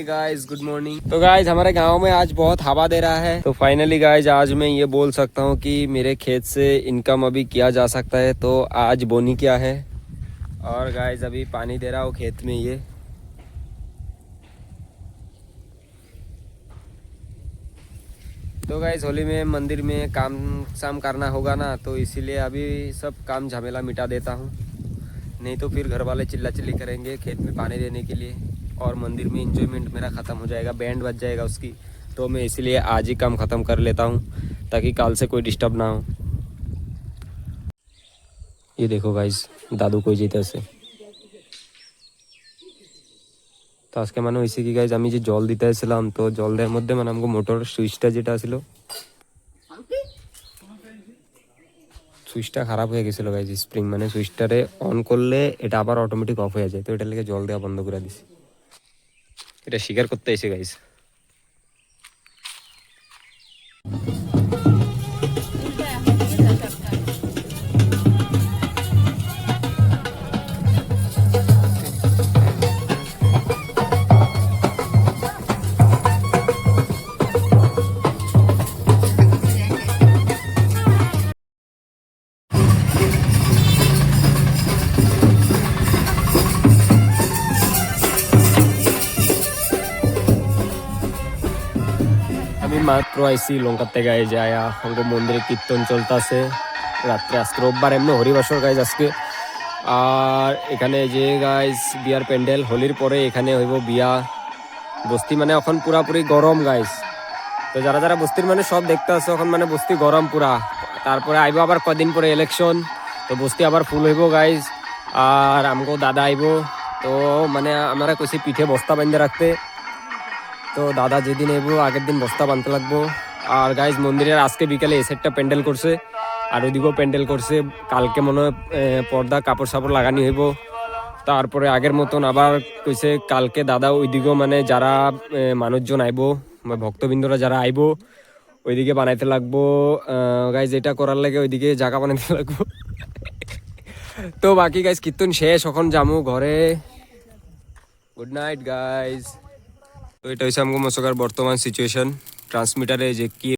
Guys good morning. तो guys हमारे गांव में आज बहुत हवा दे रहा है, तो फाइनली गाइस आज मैं ये बोल सकता हूँ कि मेरे खेत से इनकम अभी किया जा सकता है। तो आज बोनी किया है और गाइस अभी पानी दे रहा हूँ खेत में। ये तो गाइस होली में मंदिर में काम शाम करना होगा ना, तो इसीलिए अभी सब काम झमेला मिटा देता हूँ, नहीं तो फिर घर वाले चिल्ला चिल्ली करेंगे खेत में पानी देने के लिए और मंदिर में एंजॉयमेंट मेरा ख़त्म हो जाएगा, बैंड बज जाएगा उसकी। तो मैं इसीलिए आज ही काम ख़त्म कर लेता हूँ ताकि कल से कोई डिस्टर्ब ना हो। ये देखो गाइस दादू कोई जीते से তো আজকে মানে হয়েছে কি গাইজ, আমি যে জল দিতে আসছিলাম তো জল দেওয়ার মধ্যে মানে আমাকে মোটর সুইচটা যেটা ছিল সুইচটা খারাপ হয়ে গেছিলো গাইজ। স্প্রিং মানে সুইচটারে অন করলে এটা আবার অটোমেটিক অফ হয়ে যায়, তো এটা লেগে জল দেওয়া বন্ধ করে দিছি। এটা স্বীকার করতে এসে গাইজ। আমি মাত্র আইসি লঙ্কার থেকে যে আয়া অঙ্গ মন্দিরে কীর্তন চলতেছে রাত্রে। আজকে রোববার, এমনি হরিবাসর গাইজ আজকে। আর এখানে যে গাইজ বিয়ার প্যান্ডেল, হোলির পরে এখানে হইব বিয়া। বস্তি মানে এখন পুরাপুরি গরম গাইজ। তো যারা যারা বস্তির মানে সব দেখতে আসছে এখন মানে বস্তি গরম পুরা। তারপরে আইব আবার কদিন পরে ইলেকশন, তো বস্তি আবার ফুল হইব গাইজ। আর আমগো দাদা আইব, তো মানে আমরা কইছি পিঠে বস্তা বাঁধতে রাখতে। তো দাদা যেদিন এবো আগের দিন বস্তা বাঁধতে লাগবো। আর গাইজ মন্দিরের আজকে বিকালে এই সাইডটা প্যান্ডেল করছে আর ওইদিকেও প্যান্ডেল করছে। কালকে মনে হয় পর্দা কাপড় সাপড় লাগানি হইব। তারপরে আগের মতন আবার কইছে কালকে দাদা ওইদিকেও মানে যারা মানুষজন আইব বা ভক্তবৃন্দরা যারা আইব ওইদিকে বানাইতে লাগবো। গাইজ এটা করার লাগে ওইদিকে জায়গা বানাইতে লাগবো। তো বাকি গাইজ কীর্তন শেষ, এখন যামু ঘরে। Good night guys. তো এটা হচ্ছে আমাকে মশকার বর্তমান সিচুয়েশন। ট্রান্সমিটারে যে কি